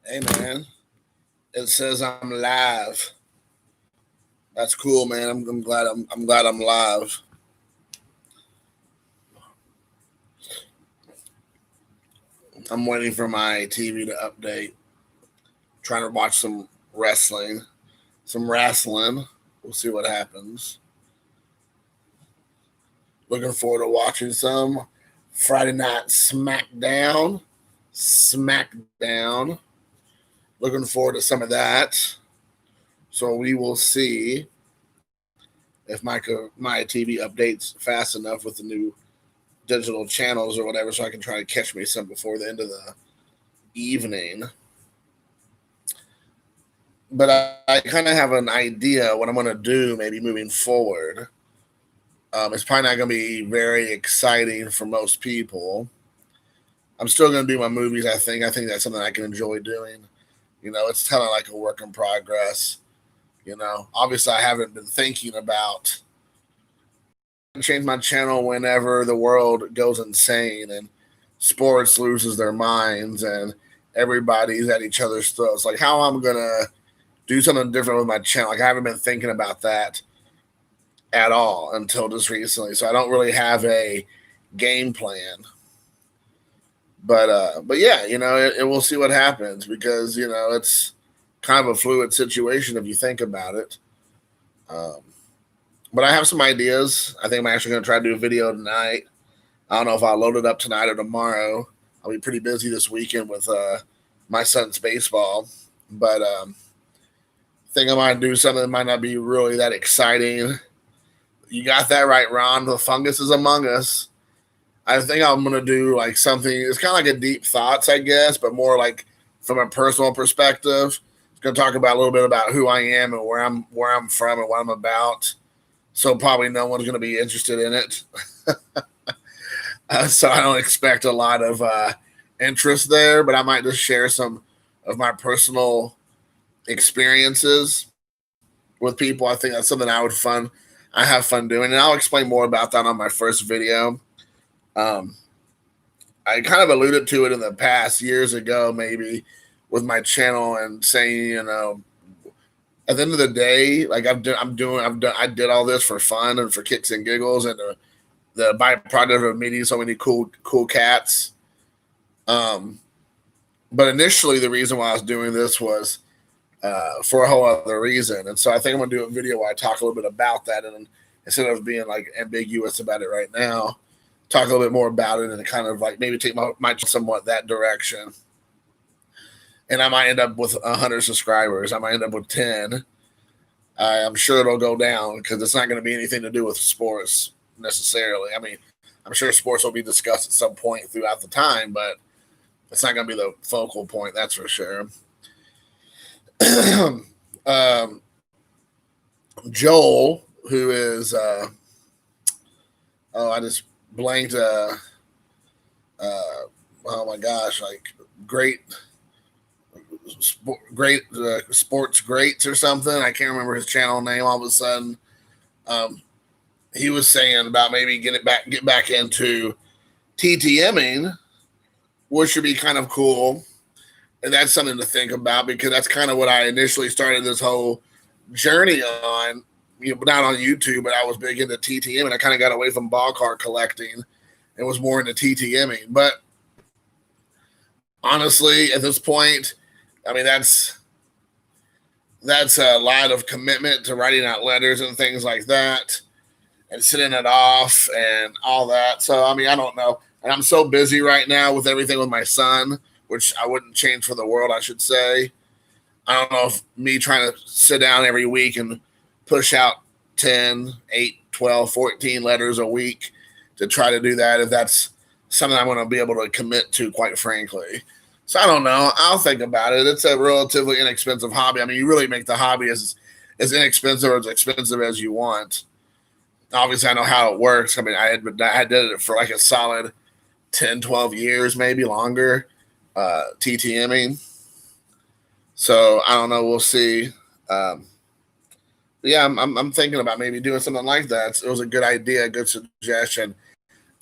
Hey man, it says I'm live. That's cool, man. I'm glad I'm glad I'm live. I'm waiting for my TV to update. Trying to watch some wrestling. Some wrestling. We'll see what happens. Looking forward to watching some Friday night SmackDown. SmackDown. Looking forward to some of that. So we will see if my TV updates fast enough with the new digital channels or whatever, so I can try to catch me some before the end of the evening. But I kind of have an idea what I'm going to do maybe moving forward. It's probably not going to be very exciting for most people. I'm still going to do my movies. I think that's something I can enjoy doing. It's kind of like a work in progress. Obviously, I haven't been thinking about change my channel whenever the world goes insane and sports loses their minds and everybody's at each other's throats. Like how I'm gonna do something different with my channel. Like I haven't been thinking about that at all until just recently. So I don't really have a game plan. But yeah, we'll see what happens because it's kind of a fluid situation if you think about it. But I have some ideas. I think I'm actually going to try to do a video tonight. I don't know if I'll load it up tonight or tomorrow. I'll be pretty busy this weekend with my son's baseball. But I think I might do something that might not be really that exciting. You got that right, Ron. The fungus is among us. I think I'm going to do like something. It's kind of like a deep thoughts, I guess, but more like from a personal perspective. It's going to talk about a little bit about who I am and where I'm from and what I'm about. So probably no one's going to be interested in it. So I don't expect a lot of interest there, but I might just share some of my personal experiences with people. I think that's something I have fun doing, and I'll explain more about that on my first video. I kind of alluded to it in the past years ago, maybe with my channel and saying, at the end of the day, like I did all this for fun and for kicks and giggles, and the byproduct of meeting so many cool cats. But initially, the reason why I was doing this was for a whole other reason, and so I think I'm gonna do a video where I talk a little bit about that, and instead of being like ambiguous about it right now, talk a little bit more about it and kind of like maybe take my somewhat that direction. And I might end up with 100 subscribers. I might end up with 10. I'm sure it'll go down because it's not going to be anything to do with sports necessarily. I mean, I'm sure sports will be discussed at some point throughout the time, but it's not going to be the focal point, that's for sure. Joel, who is, I just blanked, oh my gosh, like great sports greats or something. I can't remember his channel name. All of a sudden, he was saying about maybe get back into TTMing, which should be kind of cool, and that's something to think about because that's kind of what I initially started this whole journey on. Not on YouTube, but I was big into TTM, and I kind of got away from ball card collecting and was more into TTMing. But honestly, at this point, I mean, that's a lot of commitment to writing out letters and things like that and sending it off and all that. So, I mean, I don't know. And I'm so busy right now with everything with my son, which I wouldn't change for the world, I should say. I don't know if me trying to sit down every week and push out 10, 8, 12, 14 letters a week to try to do that, if that's something I'm going to be able to commit to, quite frankly. So I don't know. I'll think about it. It's a relatively inexpensive hobby. I mean, you really make the hobby as inexpensive or as expensive as you want. Obviously, I know how it works. I mean, I did it for like a solid 10, 12 years, maybe longer, TTMing. So I don't know. We'll see. Yeah, I'm thinking about maybe doing something like that. It was a good idea, a good suggestion.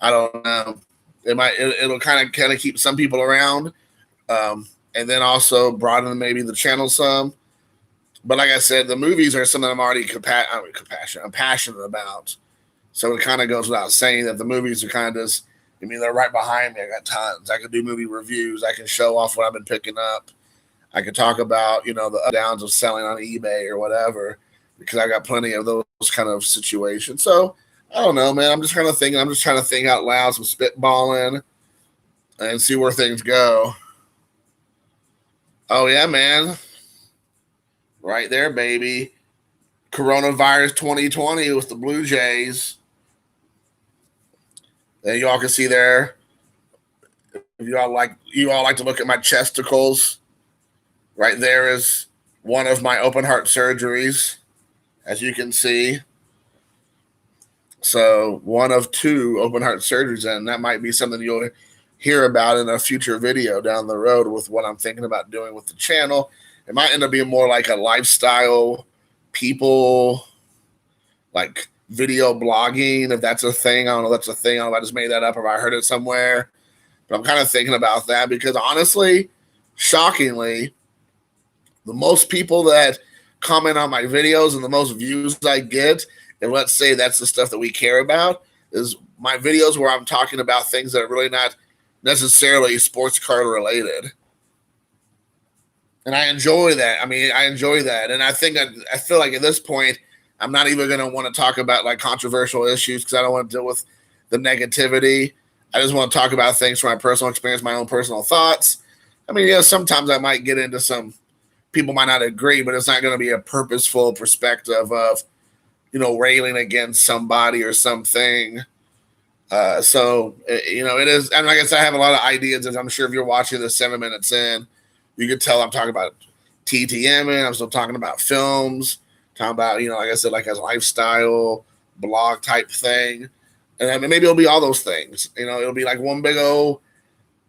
I don't know. It'll kind of keep some people around. and then also broaden maybe the channel some. But like I said, the movies are something I'm already I'm passionate about. So it kind of goes without saying that the movies are kind of just, I mean, they're right behind me. I got tons. I can do movie reviews. I can show off what I've been picking up. I can talk about, the ups and downs of selling on eBay or whatever, because I got plenty of those kind of situations. So I don't know, man. I'm just trying to think out loud, some spitballing, and see where things go. Oh yeah, man. Right there, baby. Coronavirus 2020 with the Blue Jays. And y'all can see there. If you all like to look at my chesticles. Right there is one of my open heart surgeries, as you can see. So one of 2 open heart surgeries, and that might be something you'll hear about in a future video down the road with what I'm thinking about doing with the channel. It might end up being more like a lifestyle, people, like video blogging, if that's a thing. I don't know if that's a thing. I don't know if I just made that up or if I heard it somewhere. But I'm kind of thinking about that because honestly, shockingly, the most people that comment on my videos and the most views I get, and let's say that's the stuff that we care about, is my videos where I'm talking about things that are really not necessarily sports card related. And I enjoy that. I mean, I enjoy that. And I feel like at this point, I'm not even going to want to talk about like controversial issues because I don't want to deal with the negativity. I just want to talk about things from my personal experience, my own personal thoughts. I mean, sometimes I might get into some, people might not agree, but it's not going to be a purposeful perspective of, railing against somebody or something. So, it is. And like I said, I have a lot of ideas, as I'm sure if you're watching this 7 minutes in, you can tell I'm talking about TTM, I'm still talking about films, talking about, like I said, like as a lifestyle blog type thing. And then maybe it'll be all those things. It'll be like one big old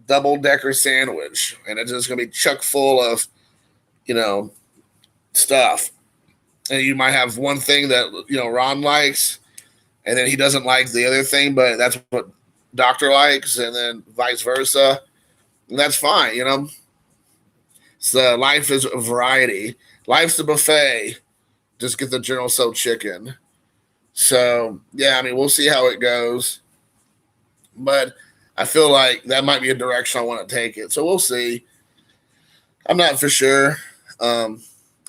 double-decker sandwich. And it's just going to be chock full of, stuff. And you might have one thing that, Ron likes, and then he doesn't like the other thing, but that's what Doctor likes, and then vice versa. And that's fine, So life is a variety. Life's a buffet. Just get the General Tso chicken. So, yeah, I mean, we'll see how it goes. But I feel like that might be a direction I want to take it. So we'll see. I'm not for sure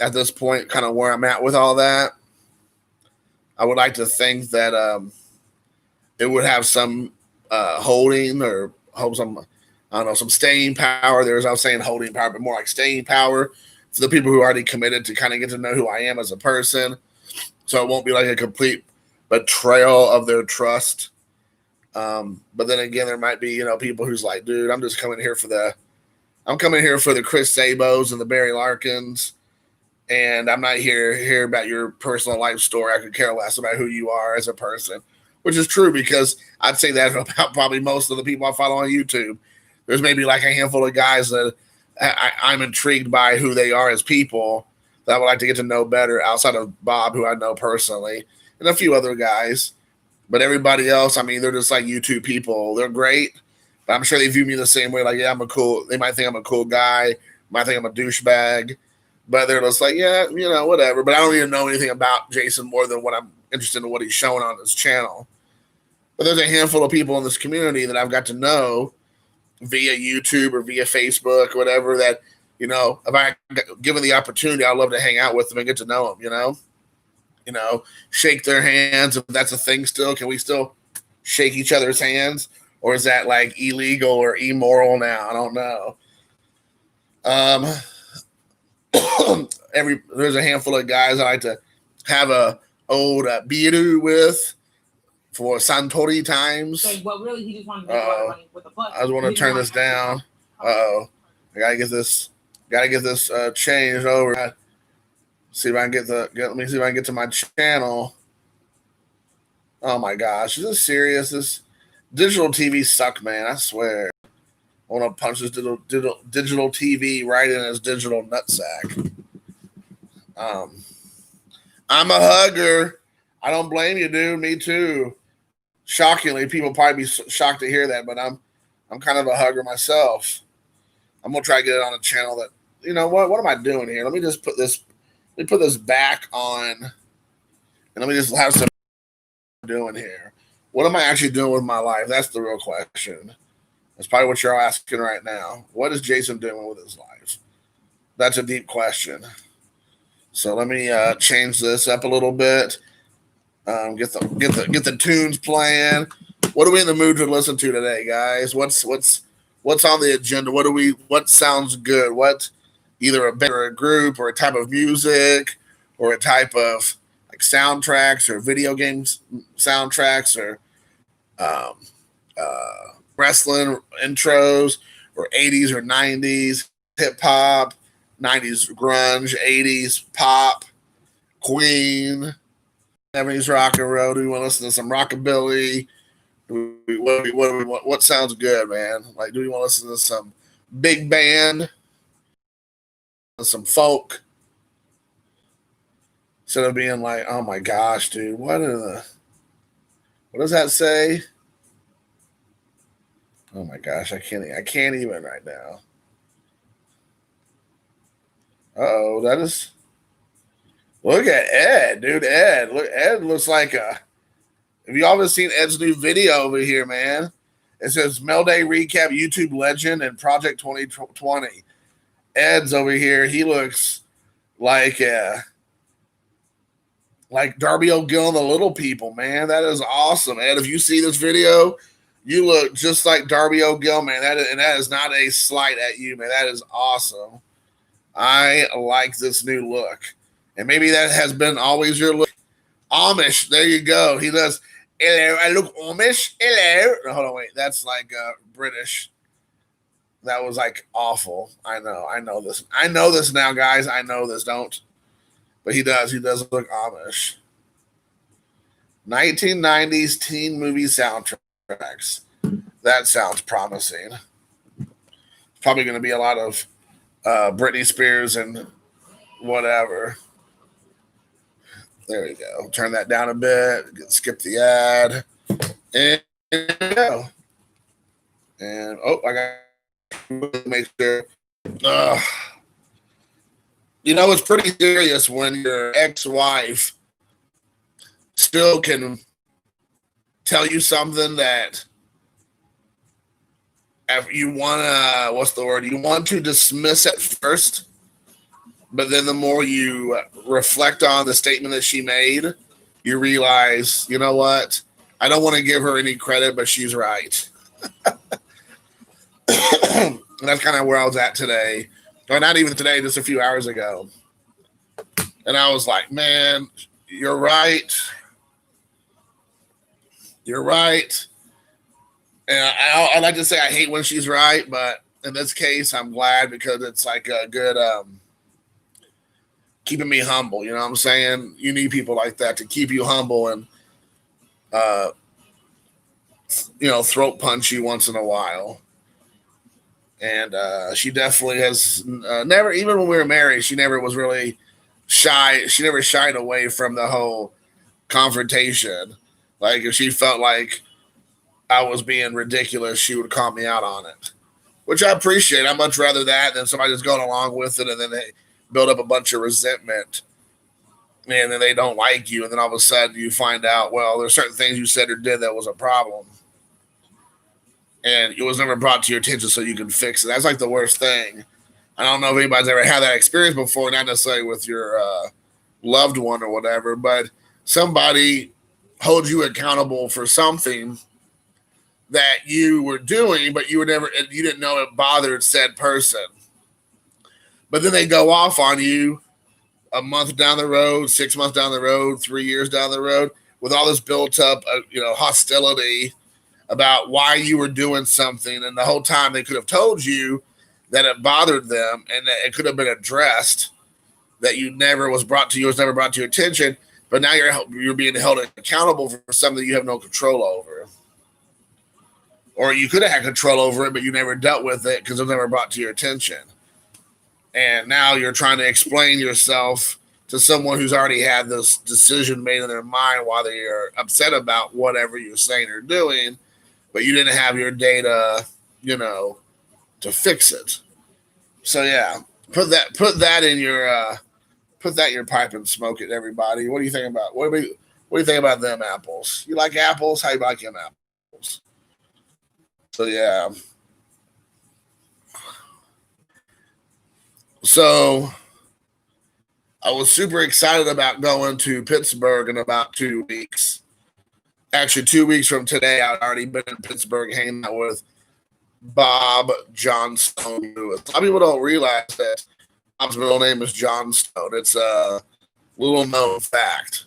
at this point kind of where I'm at with all that. I would like to think that it would have some holding or some, I don't know, some staying power. I was saying holding power, but more like staying power for the people who are already committed to kind of get to know who I am as a person. So it won't be like a complete betrayal of their trust. But then again, there might be, people who's like, dude, I'm coming here for the Chris Sabos and the Barry Larkins. And I'm not here about your personal life story. I could care less about who you are as a person, which is true because I'd say that about probably most of the people I follow on YouTube. There's maybe like a handful of guys that I'm intrigued by who they are as people that I would like to get to know better outside of Bob, who I know personally, and a few other guys. But everybody else, I mean, they're just like YouTube people. They're great, but I'm sure they view me the same way. Like, yeah, they might think I'm a cool guy, might think I'm a douchebag, but they're just like, yeah, whatever. But I don't even know anything about Jason more than what I'm interested in what he's showing on his channel. But there's a handful of people in this community that I've got to know via YouTube or via Facebook, or whatever, that, if I given the opportunity, I'd love to hang out with them and get to know them, shake their hands. If that's a thing still, can we still shake each other's hands? Or is that like illegal or immoral now? I don't know. There's a handful of guys I like to have a old biru with for Santori times. So, but really, he just wanted to make a lot of money with the butt. I just want to turn this down. I gotta get this changed over. Let me see if I can get to my channel. Oh my gosh, is this serious? This digital TV suck, man. I swear. I want to punch this digital TV right in his digital nutsack. I'm a hugger. I don't blame you, dude. Me too. Shockingly, people probably be shocked to hear that, but I'm kind of a hugger myself. I'm gonna try to get it on a channel that, you know what am I doing here? Let me just put this back on, and let me just have some doing here. What am I actually doing with my life? That's the real question. That's probably what you're asking right now. What is Jason doing with his life? That's a deep question. So let me change this up a little bit. Get the tunes playing. What are we in the mood to listen to today, guys? What's on the agenda? What sounds good? What, either a band or a group or a type of music or a type of like soundtracks or video games soundtracks or um, wrestling intros or 80s or 90s hip hop, 90s grunge, 80s pop, Queen, 70s rock and roll. Do we want to listen to some rockabilly? What sounds good, man? Like, do we want to listen to some big band, some folk, instead of being like, oh my gosh, dude, what does that say? Oh my gosh, I can't even right now. Oh, that is. Look at Ed, dude. Ed looks like a. Have you all ever seen Ed's new video over here, man? It says Mel Day recap, YouTube legend, and Project 2020. Ed's over here. He looks like Darby O'Gill and the Little People, man. That is awesome, Ed. If you see this video, you look just like Darby O'Gill, man. That is not a slight at you, man. That is awesome. I like this new look. And maybe that has been always your look. Amish, there you go. He does. Hello, I look Amish. Hello. No, hold on, wait. That's like British. That was like awful. I know this. I know this now, guys. I know this. Don't. But he does. He does look Amish. 1990s teen movie soundtracks. That sounds promising. Probably going to be a lot of Britney Spears and whatever. There we go. Turn that down a bit. Skip the ad. And there we go. And I got to make sure. You know, it's pretty serious when your ex-wife still can tell you something that you want to, what's the word? You want to dismiss at first, but then the more you reflect on the statement that she made, you realize, you know what? I don't want to give her any credit, but she's right. And that's kind of where I was at today. Or not even today, just a few hours ago. And I was like, man, you're right. You're right. And I like to say I hate when she's right, but in this case, I'm glad because it's like a good keeping me humble. You know what I'm saying? You need people like that to keep you humble and, throat punch you once in a while. And she definitely has never, even when we were married, she never was really shy. She never shied away from the whole confrontation. Like, if she felt like I was being ridiculous, she would call me out on it, which I appreciate. I'd much rather that than somebody just going along with it and then they build up a bunch of resentment and then they don't like you. And then all of a sudden you find out, well, there's certain things you said or did that was a problem. And it was never brought to your attention so you can fix it. That's like the worst thing. I don't know if anybody's ever had that experience before, not necessarily with your loved one or whatever, but somebody holds you accountable for something that you were doing, but you didn't know it bothered said person. But then they go off on you a month down the road, 6 months down the road, 3 years down the road, with all this built up, hostility about why you were doing something. And the whole time they could have told you that it bothered them and that it could have been addressed, that was never brought to your attention. But now you're being held accountable for something you have no control over. Or you could have had control over it, but you never dealt with it because it was never brought to your attention. And now you're trying to explain yourself to someone who's already had this decision made in their mind while they're upset about whatever you're saying or doing, but you didn't have your data, to fix it. So yeah, put that in your pipe and smoke it, everybody. What do you think about what do you think about them apples? You like apples? How you like them apples? So yeah. So I was super excited about going to Pittsburgh in about 2 weeks. Actually, 2 weeks from today, I'd already been in Pittsburgh hanging out with Bob Johnstone Lewis. A lot of people don't realize that Bob's middle name is Johnstone. It's a little known fact.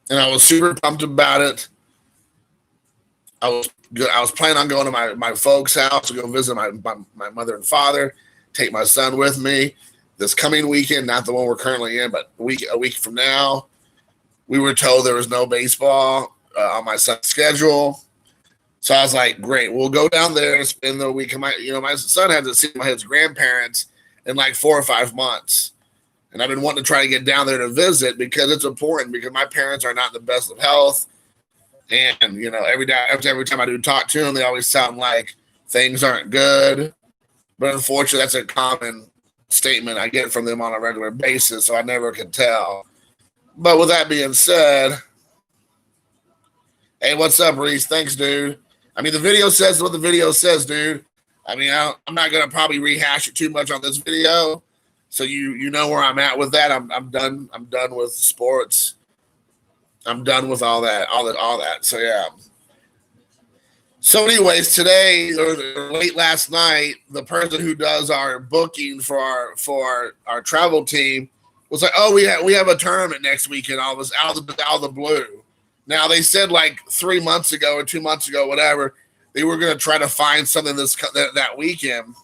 And I was super pumped about it. I was planning on going to my folks' house to go visit my mother and father, take my son with me this coming weekend, not the one we're currently in, but a week from now. We were told there was no baseball on my son's schedule. So I was like, great, we'll go down there and spend the week. My son hasn't seen his grandparents in like 4 or 5 months. And I've been wanting to try to get down there to visit because it's important, because my parents are not in the best of health. And, every time I do talk to them, they always sound like things aren't good. But unfortunately, that's a common statement I get from them on a regular basis, so I never could tell. But with that being said, hey, what's up, Reese? Thanks, dude. I mean, the video says what the video says, dude. I mean, I'm not going to probably rehash it too much on this video. So you know where I'm at with that. I'm done. I'm done with sports. I'm done with all that. So yeah. So anyways, today or late last night, the person who does our booking for our travel team was like, "Oh, we have a tournament next weekend." All this out of the blue. Now they said like 3 months ago or 2 months ago, whatever, they were going to try to find something that weekend.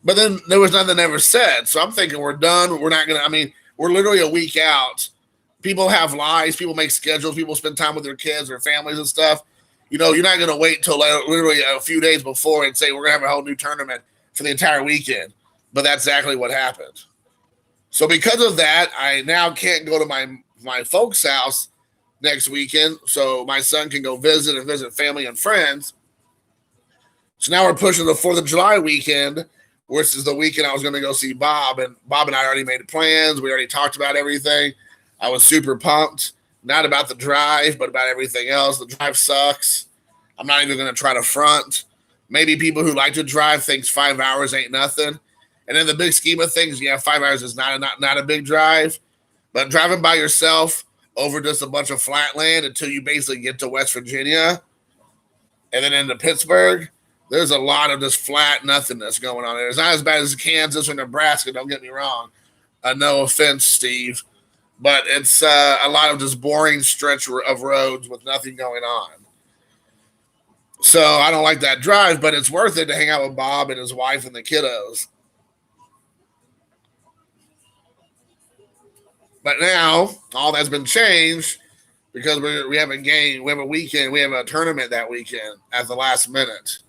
But then there was nothing ever said. So I'm thinking we're done. We're not going to, we're literally a week out. People have lives. People make schedules. People spend time with their kids or families and stuff. You're not going to wait until literally a few days before and say, we're going to have a whole new tournament for the entire weekend. But that's exactly what happened. So because of that, I now can't go to my folks' house next weekend. So my son can go visit family and friends. So now we're pushing the 4th of July weekend, which is the weekend I was going to go see Bob. And Bob and I already made plans. We already talked about everything. I was super pumped, not about the drive, but about everything else. The drive sucks. I'm not even going to try to front. Maybe people who like to drive thinks 5 hours ain't nothing. And in the big scheme of things, 5 hours is not a big drive. But driving by yourself over just a bunch of flat land until you basically get to West Virginia and then into Pittsburgh, there's a lot of just flat nothingness going on there. It's not as bad as Kansas or Nebraska, don't get me wrong. No offense, Steve. But it's a lot of just boring stretch of roads with nothing going on. So I don't like that drive, but it's worth it to hang out with Bob and his wife and the kiddos. But now all that's been changed because we have a game, we have a weekend, we have a tournament that weekend at the last minute.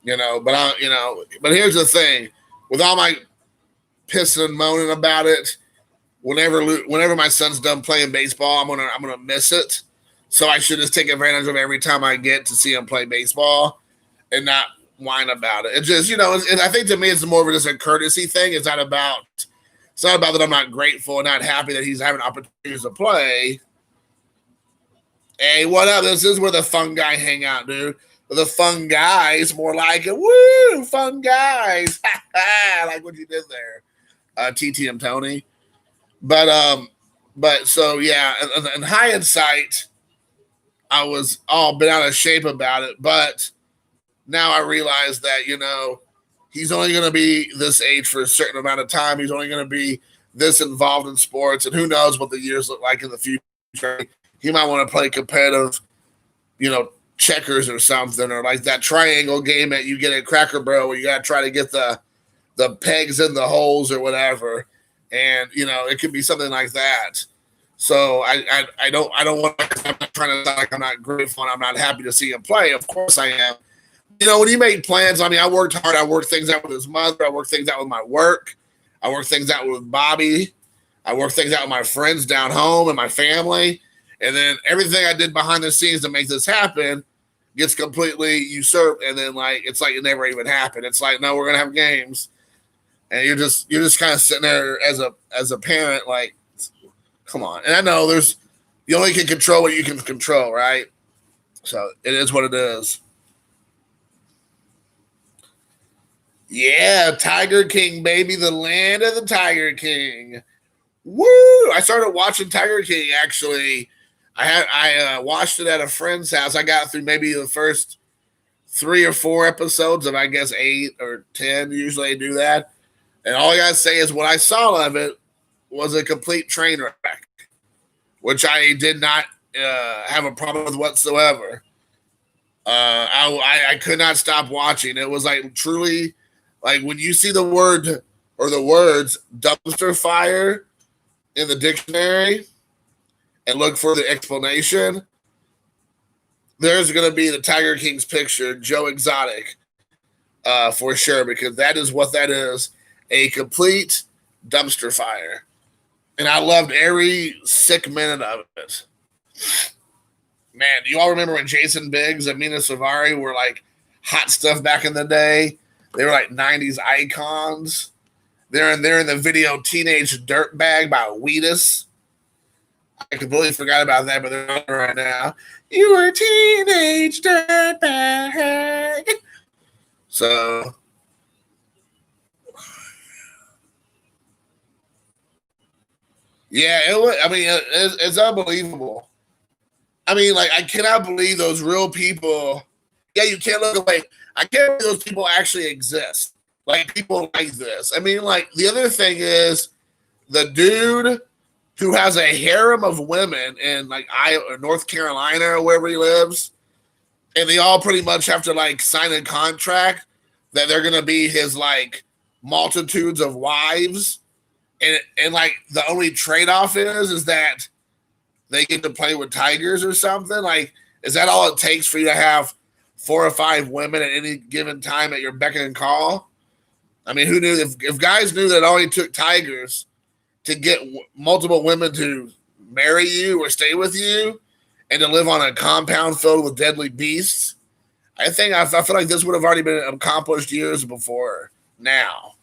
But here's the thing: with all my pissing and moaning about it, whenever my son's done playing baseball, I'm gonna miss it. So I should just take advantage of every time I get to see him play baseball and not whine about it. It's just, and I think to me it's more of just a courtesy thing. It's not about that I'm not grateful and not happy that he's having opportunities to play. Hey, what up? This is where the fun guy hang out, dude. The fun guys, more like it. Woo, fun guys. Like what you did there, TT and Tony. But so yeah, in hindsight, I was all been out of shape about it. But now I realize that, he's only going to be this age for a certain amount of time. He's only going to be this involved in sports. And who knows what the years look like in the future. He might want to play competitive, checkers or something, or like that triangle game that you get at Cracker Barrel where you got to try to get the pegs in the holes or whatever. And, it could be something like that. So I don't want to, I'm not trying to sound like I'm not grateful and I'm not happy to see him play. Of course I am. When he made plans, I worked hard. I worked things out with his mother. I worked things out with my work. I worked things out with Bobby. I worked things out with my friends down home and my family. And then everything I did behind the scenes to make this happen, gets completely usurped, and then like it's like it never even happened. It's like, no, we're gonna have games, and you're just kind of sitting there as a parent, like, come on. And I know you only can control what you can control, right? So it is what it is. Yeah, Tiger King, baby, the land of the Tiger King. Woo! I started watching Tiger King actually. I watched it at a friend's house. I got through maybe the first 3 or 4 episodes of, I guess, 8 or 10. Usually I do that. And all I gotta say is what I saw of it was a complete train wreck, which I did not have a problem with whatsoever. I could not stop watching. It was like truly, like when you see the word or the words dumpster fire in the dictionary and look for the explanation, there's going to be the Tiger King's picture, Joe Exotic, for sure, because that is what that is, a complete dumpster fire. And I loved every sick minute of it. Man, do you all remember when Jason Biggs and Mina Savari were like hot stuff back in the day? They were like 90s icons. They're in the video Teenage Dirtbag by Wheatus. I completely forgot about that, but they're on right now. You were a teenage dirtbag. So, yeah, it's unbelievable. I mean, like, I cannot believe those real people. Yeah, you can't look away. I can't believe those people actually exist. Like, people like this. I mean, like, the other thing is the dude who has a harem of women in, like, North Carolina or wherever he lives, and they all pretty much have to, like, sign a contract that they're going to be his, like, multitudes of wives. And like, the only trade-off is that they get to play with tigers or something. Like, is that all it takes for you to have 4 or 5 women at any given time at your beck and call? I mean, who knew? If guys knew that it only took tigers to get multiple women to marry you or stay with you and to live on a compound filled with deadly beasts, I feel like this would have already been accomplished years before now.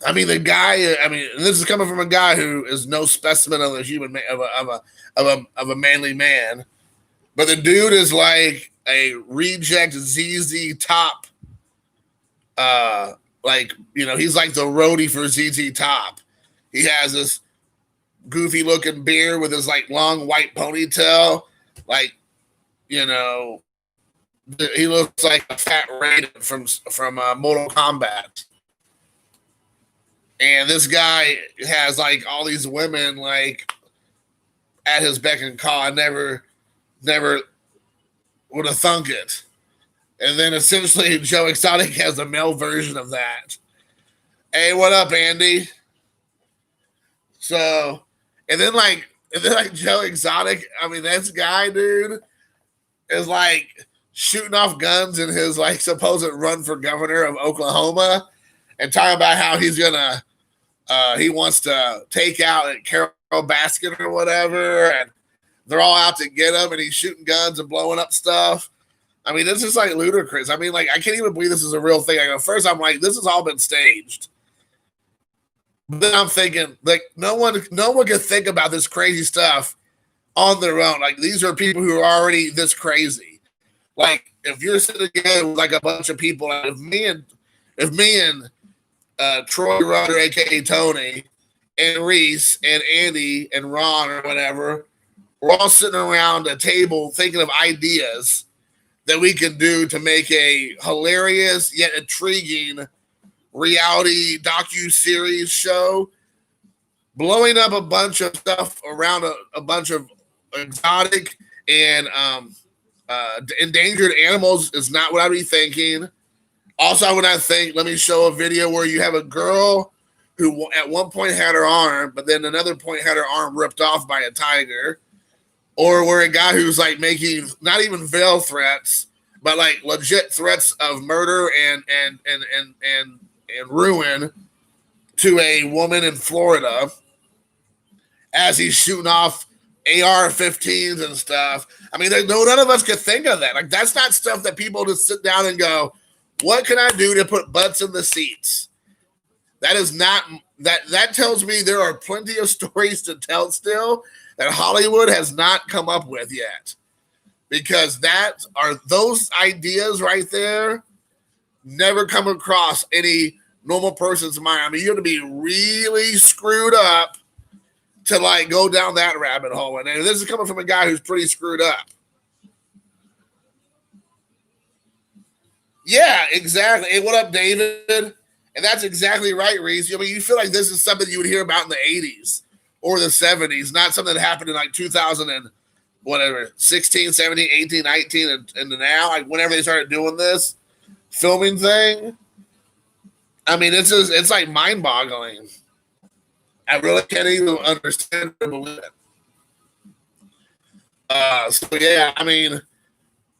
I mean, the guy. I mean, this is coming from a guy who is no specimen of a human of a manly man, but the dude is like a reject ZZ Top. Like, you know, he's like the roadie for ZZ Top. He has this goofy looking beard with his like long white ponytail, like, you know, he looks like a fat Raiden from Mortal Kombat. And this guy has like all these women like at his beck and call. I never would have thunk it. And then essentially Joe Exotic has a male version of that. Hey, what up, Andy? So, and then like Joe Exotic, I mean, this guy, dude, is like shooting off guns in his like supposed run for governor of Oklahoma and talking about how he's gonna he wants to take out at Carol Baskin or whatever, and they're all out to get him, and he's shooting guns and blowing up stuff. I mean, this is like ludicrous. I mean, like, I can't even believe this is a real thing. First, I'm like, this has all been staged. But then I'm thinking, like, no one can think about this crazy stuff on their own. Like, these are people who are already this crazy. Like, if you're sitting together with like a bunch of people, like if me and Troy Rutter, aka Tony, and Reese and Andy and Ron or whatever, we're all sitting around a table thinking of ideas that we can do to make a hilarious yet intriguing reality docu-series show, blowing up a bunch of stuff around a bunch of exotic and endangered animals is not what I'd be thinking. Also, I would not think, let me show a video where you have a girl who at one point had her arm, but then another point had her arm ripped off by a tiger. Or where a guy who's like making not even veil threats, but like legit threats of murder and ruin to a woman in Florida as he's shooting off AR-15s and stuff. I mean, none of us could think of that. Like, that's not stuff that people just sit down and go, what can I do to put butts in the seats? That is not, that tells me there are plenty of stories to tell still that Hollywood has not come up with yet. Because those ideas right there never come across any normal person's mind. I mean, you have to be really screwed up to like go down that rabbit hole. And this is coming from a guy who's pretty screwed up. Yeah, exactly. Hey, what up, David? And that's exactly right, Reese. I mean, you feel like this is something you would hear about in the 80s or the 70s, not something that happened in like 2000 and whatever, 16, 17, 18, 19, and now, like whenever they started doing this filming thing. I mean, it's like mind-boggling. I really can't even understand or believe it. So yeah, I mean,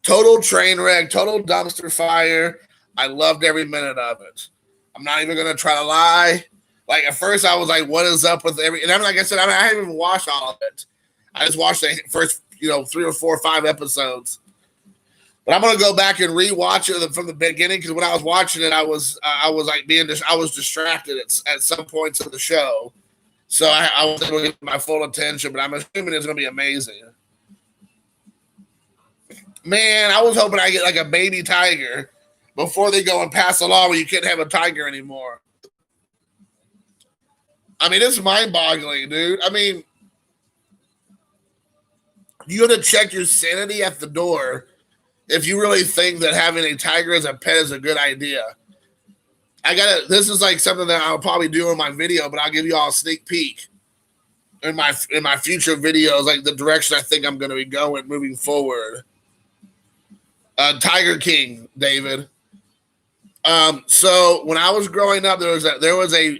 total train wreck, total dumpster fire. I loved every minute of it. I'm not even gonna try to lie. Like at first, I was like, "What is up with every?" And I'm like I said, I haven't even watched all of it. I just watched the first, 3 or 4 or 5 episodes. But I'm gonna go back and rewatch it from the beginning because when I was watching it, I was like I was distracted at some points of the show, so I was able to get my full attention. But I'm assuming it's gonna be amazing. Man, I was hoping I get like a baby tiger before they go and pass a law where you can't have a tiger anymore. I mean, it's mind-boggling, dude. I mean, you got to check your sanity at the door if you really think that having a tiger as a pet is a good idea. This is like something that I'll probably do in my video, but I'll give you all a sneak peek in my future videos, like the direction I think I'm going to be going moving forward. Tiger King, David. So when I was growing up, there was a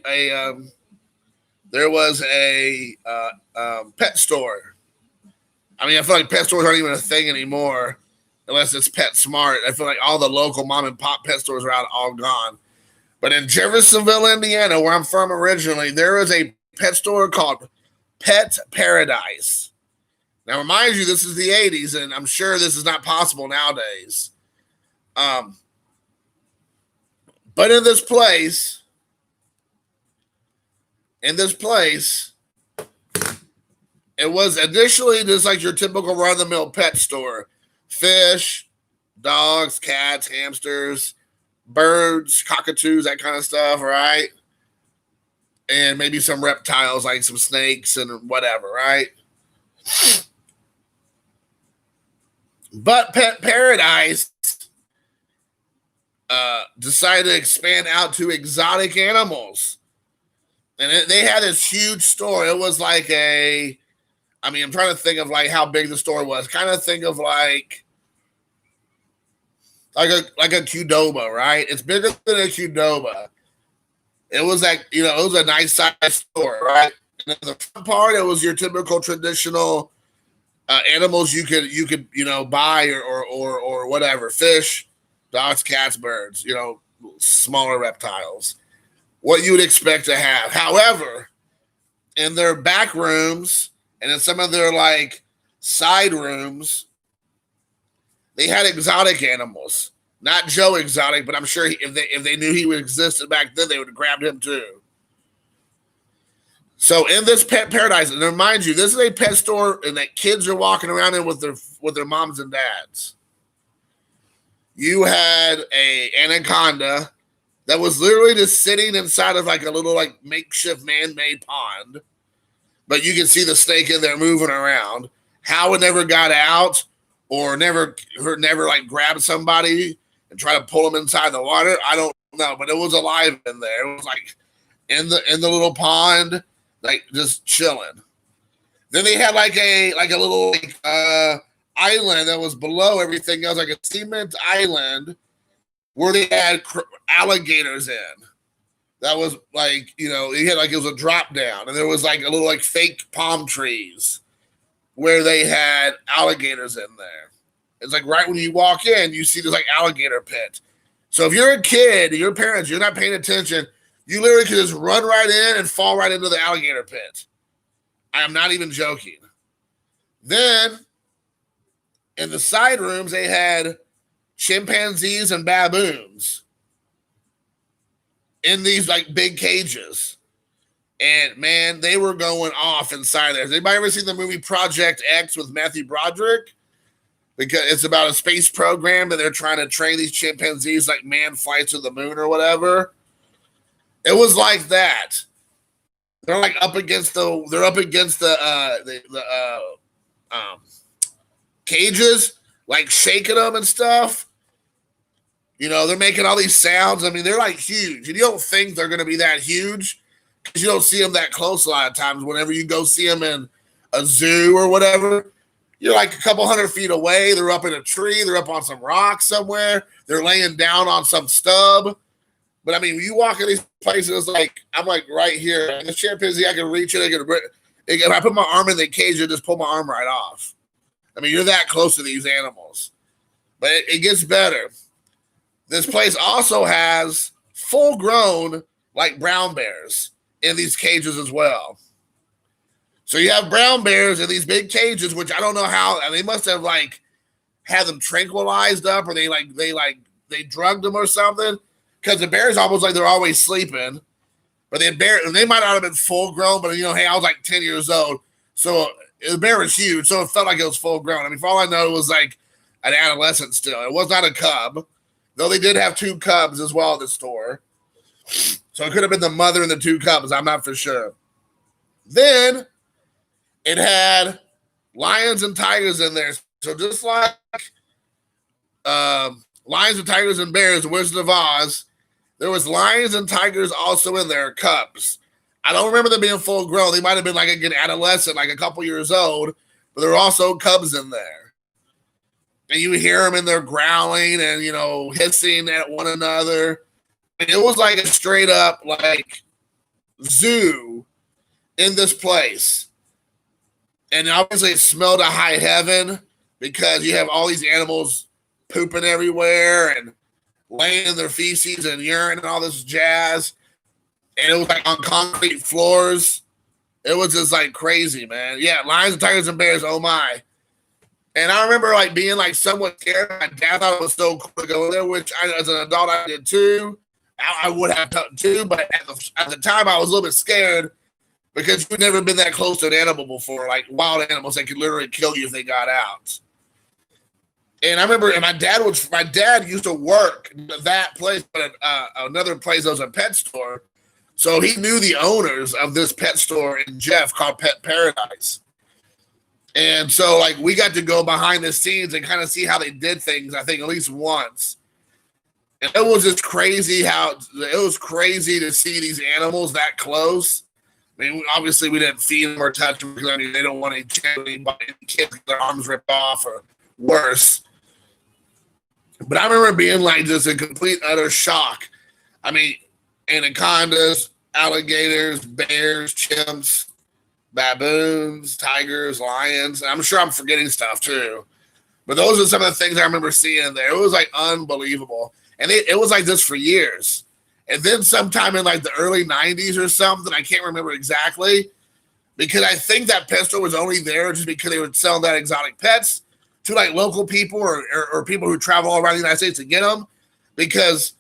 pet store. I mean, I feel like pet stores aren't even a thing anymore unless it's PetSmart. I feel like all the local mom and pop pet stores are all gone. But in Jeffersonville, Indiana, where I'm from originally, there is a pet store called Pet Paradise. Now, remind you, this is the 80s, and I'm sure this is not possible nowadays. But in this place, it was initially just like your typical run-of-the-mill pet store. Fish, dogs, cats, hamsters, birds, cockatoos, that kind of stuff, right? And maybe some reptiles like some snakes and whatever, right? But Pet Paradise decided to expand out to exotic animals. And they had this huge store. It was like I'm trying to think of like how big the store was. Kind of think of like a Qdoba, right? It's bigger than a Qdoba. It was like, it was a nice size store, right? And the front part, it was your typical traditional animals you could buy or whatever, fish, dogs, cats, birds, smaller reptiles, what you would expect to have. However, in their back rooms and in some of their like side rooms, they had exotic animals. Not Joe Exotic, but I'm sure if they knew he existed back then, they would have grabbed him too. So in this Pet Paradise, and remind you, this is a pet store and that kids are walking around in with their moms and dads. You had a anaconda that was literally just sitting inside of like a little like makeshift man-made pond, but you can see the snake in there moving around. How it never got out or never like grabbed somebody and try to pull them inside the water, I don't know, but it was alive in there. It was like in the little pond, like just chilling. Then they had like a little island that was below everything else, like a cement island where they had alligators in. That was like, it was a drop down, and there was like a little like fake palm trees where they had alligators in there. It's like right when you walk in, you see this like alligator pit. So if you're a kid, your parents, you're not paying attention, you literally could just run right in and fall right into the alligator pit. I am not even joking. Then in the side rooms, they had chimpanzees and baboons in these like big cages. And man, they were going off inside there. Has anybody ever seen the movie Project X with Matthew Broderick? Because it's about a space program and they're trying to train these chimpanzees like man flights to the moon or whatever. It was like that. They're like up against the cages, like shaking them and stuff. You know, they're making all these sounds. I mean, they're like huge. And you don't think they're going to be that huge because you don't see them that close a lot of times. Whenever you go see them in a zoo or whatever, you're like a couple hundred feet away. They're up in a tree. They're up on some rock somewhere. They're laying down on some stub. But I mean, when you walk in these places, like I'm like right here. And the chimpanzee, I can reach it. If I put my arm in the cage, you just pull my arm right off. I mean, you're that close to these animals. But it gets better. This place also has full-grown, like brown bears in these cages as well. So you have brown bears in these big cages, which I don't know how. And they must have like had them tranquilized up, or they drugged them or something. Because the bears almost like they're always sleeping. But they might not have been full-grown, but hey, I was like 10 years old, so the bear was huge, so it felt like it was full-grown. I mean, for all I know, it was like an adolescent still. It was not a cub. Though they did have 2 cubs as well at the store. So it could have been the mother and the 2 cubs. I'm not for sure. Then it had lions and tigers in there. So just like lions and tigers and bears, Wizard of Oz, there was lions and tigers also in there, cubs. I don't remember them being full grown. They might have been like an adolescent, like a couple years old, but there were also cubs in there. And you hear them in there growling and, hissing at one another. And it was like a straight up like zoo in this place. And obviously it smelled of high heaven because you have all these animals pooping everywhere and laying in their feces and urine and all this jazz. And it was like on concrete floors. It was just like crazy, man. Yeah, lions and tigers and bears, oh my. And I remember like being like somewhat scared. My dad thought it was so cool to go there, which as an adult I did too. I would have done too, but at the time I was a little bit scared because you've never been that close to an animal before, like wild animals that could literally kill you if they got out. And I remember, and my dad used to work that place, but another place that was a pet store. So he knew the owners of this pet store in Jeff called Pet Paradise. And so, like, we got to go behind the scenes and kind of see how they did things, I think, at least once. And it was just crazy to see these animals that close. I mean, obviously, we didn't feed them or touch them because, they don't want any kids get their arms ripped off or worse. But I remember being, like, just in complete, utter shock. I mean, anacondas, alligators, bears, chimps, baboons, tigers, lions. I'm sure I'm forgetting stuff too. But those are some of the things I remember seeing there. It was like unbelievable. And it was like this for years. And then sometime in like the early 90s or something, I can't remember exactly, because I think that pet store was only there just because they were selling that exotic pets to like local people or people who travel all around the United States to get them. Because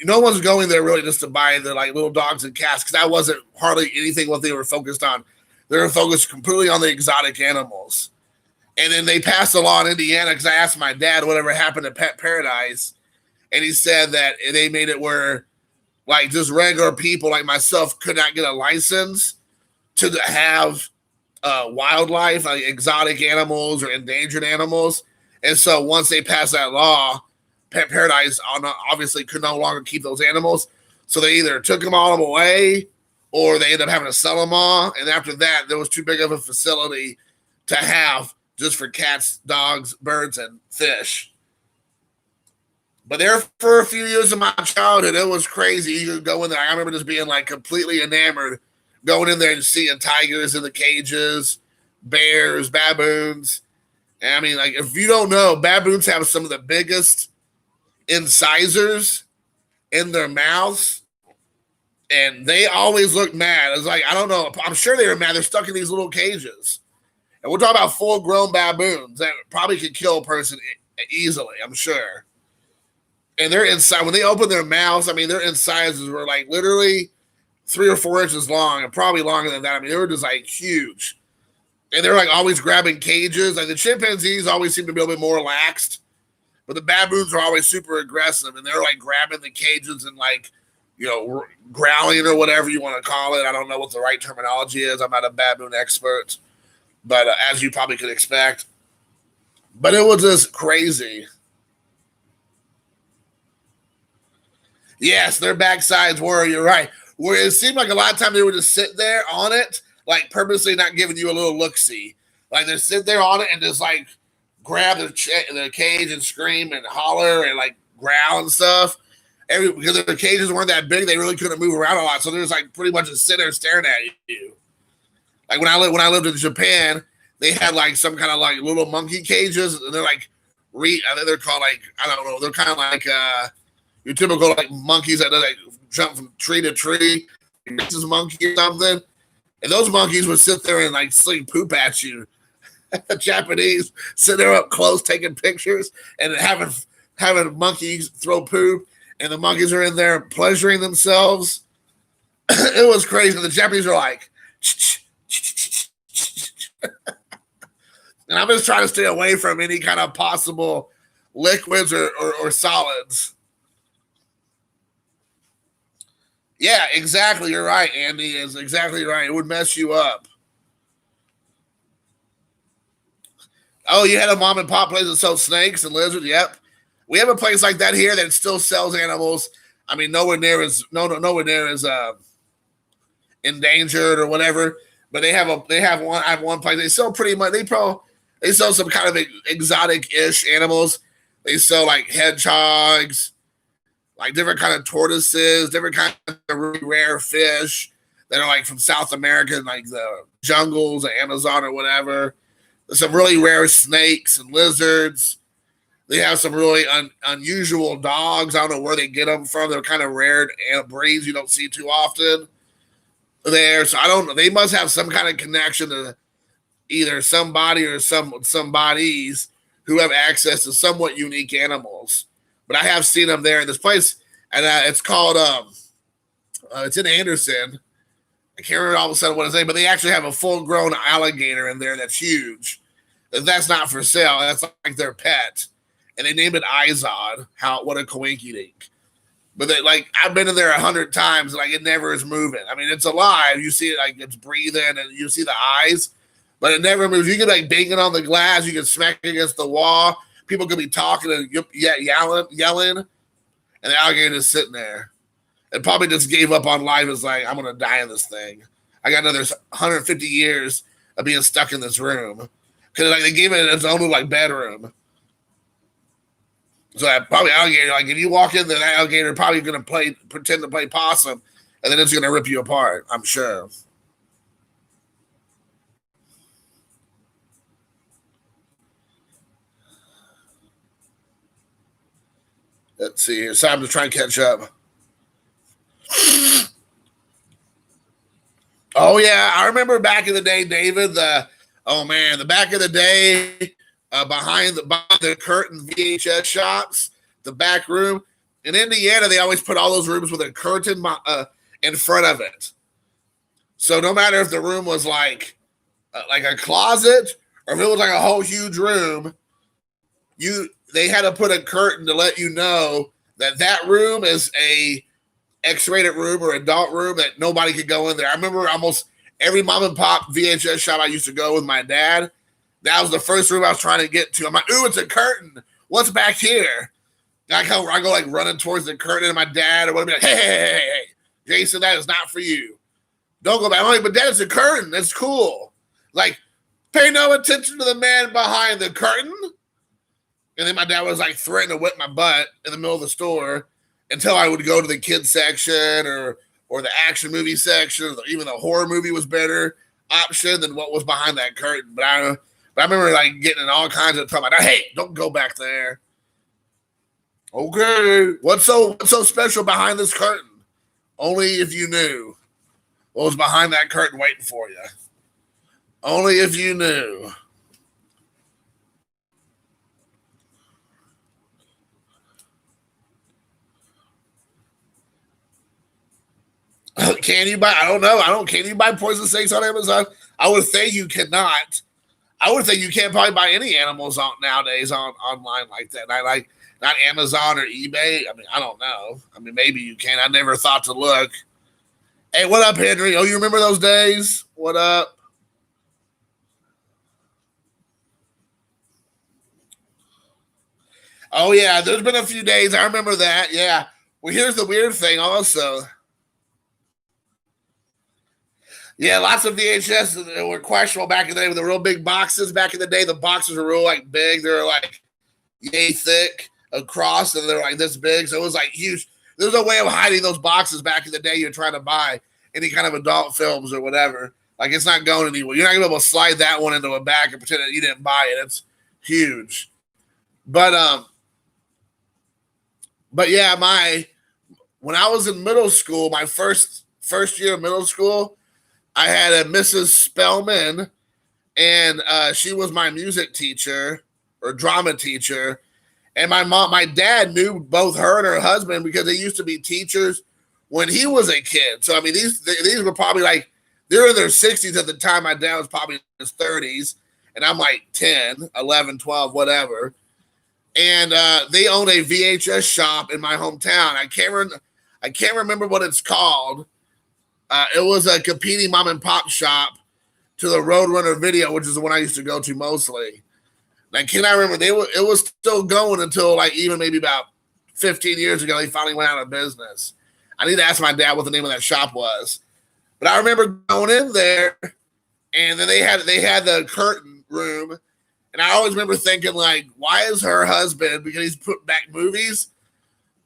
no one's going there really just to buy the like little dogs and cats, because that wasn't hardly anything what they were focused on. They were focused completely on the exotic animals. And then they passed a law in Indiana, because I asked my dad whatever happened to Pet Paradise, and he said that they made it where like just regular people like myself could not get a license to have wildlife, like exotic animals or endangered animals. And so once they passed that law, Pet Paradise obviously could no longer keep those animals. So they either took them all away or they ended up having to sell them all. And after that, there was too big of a facility to have just for cats, dogs, birds, and fish. But there for a few years of my childhood, it was crazy. You could go in there. I remember just being like completely enamored, going in there and seeing tigers in the cages, bears, baboons. And like if you don't know, baboons have some of the biggest incisors in their mouths, and they always look mad. It's like, I don't know, I'm sure they were mad. They're stuck in these little cages, And we're talking about full-grown baboons that probably could kill a person easily, I'm sure. And they're inside. When they open their mouths, I mean, their incisors were like literally 3 or 4 inches long, and probably longer than that. I mean, they were just like huge. And they're like always grabbing cages. Like the chimpanzees always seem to be a little bit more relaxed, but the baboons are always super aggressive, and they're like grabbing the cages and like, you know, growling or whatever you want to call it. I don't know what the right terminology is. I'm not a baboon expert, but as you probably could expect. But it was just crazy. Yes, their backsides were, you're right. Where it seemed like a lot of times they would just sit there on it, like purposely not giving you a little look-see. Like they sit there on it and just like grab the cage and scream and holler and like growl and stuff. Because the cages weren't that big, they really couldn't move around a lot. So they're just like pretty much just sitting there staring at you. Like when I lived in Japan, they had like some kind of like little monkey cages, and they're like I think they're called like, I don't know, they're kind of like your typical like monkeys that like jump from tree to tree. This is a monkey or something. And those monkeys would sit there and like sling poop at you. Japanese sit there up close taking pictures and having monkeys throw poop, and the monkeys are in there pleasuring themselves. It was crazy. The Japanese are like, and I'm just trying to stay away from any kind of possible liquids or solids. Yeah, exactly. You're right, Andy. Is exactly right. It would mess you up. Oh, you had a mom and pop place that sells snakes and lizards. Yep, we have a place like that here that still sells animals. I mean, nowhere near as endangered or whatever. But they have one place. They sell pretty much. They sell some kind of exotic-ish animals. They sell like hedgehogs, like different kind of tortoises, different kind of really rare fish that are like from South America, like the jungles, the Amazon or whatever. There's some really rare snakes and lizards. They have some really unusual dogs. I don't know where they get them from. They're kind of rare breeds you don't see too often there. So I don't know. They must have some kind of connection to either somebody or somebodies who have access to somewhat unique animals. But I have seen them there in this place, and it's called it's in Anderson. I can't remember all of a sudden what it's named, but they actually have a full-grown alligator in there that's huge. That's not for sale. That's like their pet, and they named it Izod. What a coinky dink! But I've been in there 100 times, and like it never is moving. I mean, it's alive. You see it like it's breathing, and you see the eyes, but it never moves. You can like bang it on the glass. You can smack it against the wall. People could be talking and yelling, and the alligator is sitting there. It probably just gave up on life. It's like, I'm going to die in this thing. I got another 150 years of being stuck in this room. Because like they gave it its own little like bedroom. So probably alligator, like if you walk in there, that alligator probably going to pretend to play possum, and then it's going to rip you apart, I'm sure. Let's see. It's time to try and catch up. Oh yeah, I remember back in the day, David. The back of the day, behind the curtain VHS shops, the back room in Indiana, they always put all those rooms with a curtain in front of it. So no matter if the room was like a closet or if it was like a whole huge room, they had to put a curtain to let you know that room is a X-rated room or adult room that nobody could go in there. I remember almost every mom and pop VHS shop I used to go with my dad. That was the first room I was trying to get to. I'm like, ooh, it's a curtain. What's back here? And I go like running towards the curtain, and my dad would be like, hey, Jason, that is not for you. Don't go back. I'm like, but Dad, it's a curtain. That's cool. Like, pay no attention to the man behind the curtain. And then my dad was like threatening to whip my butt in the middle of the store until I would go to the kids section or the action movie section, or even the horror movie was better option than what was behind that curtain. But I remember like getting in all kinds of trouble. Like, hey, don't go back there. Okay, what's so special behind this curtain? Only if you knew what was behind that curtain waiting for you. Only if you knew. Can you buy? I don't know. Can you buy poison snakes on Amazon? I would think you cannot. I would think you can't probably buy any animals on nowadays online like that. Not Amazon or eBay. I mean, I don't know. I mean, maybe you can. I never thought to look. Hey, what up, Henry? Oh, you remember those days? What up? Oh yeah, there's been a few days. I remember that. Yeah. Well, here's the weird thing. Also, yeah, lots of VHS that were questionable back in the day with the real big boxes. Back in the day, the boxes were real like big. They were like yay thick across, and they're like this big. So it was like huge. There's no way of hiding those boxes back in the day. You're trying to buy any kind of adult films or whatever. Like it's not going anywhere. You're not gonna be able to slide that one into a bag and pretend that you didn't buy it. It's huge. But yeah, when I was in middle school, my first year of middle school, I had a Mrs. Spellman, and she was my music teacher or drama teacher. And my dad knew both her and her husband because they used to be teachers when he was a kid. So I mean, these were probably like they're in their 60s at the time. My dad was probably in his 30s, and I'm like 10, 11, 12, whatever. And they own a VHS shop in my hometown. I can't remember what it's called. It was a competing mom and pop shop to the Roadrunner Video, which is the one I used to go to mostly. And I remember it was still going until like even maybe about 15 years ago. They finally went out of business. I need to ask my dad what the name of that shop was. But I remember going in there, and then they had the curtain room. And I always remember thinking, like, why is her husband, because he's put back movies,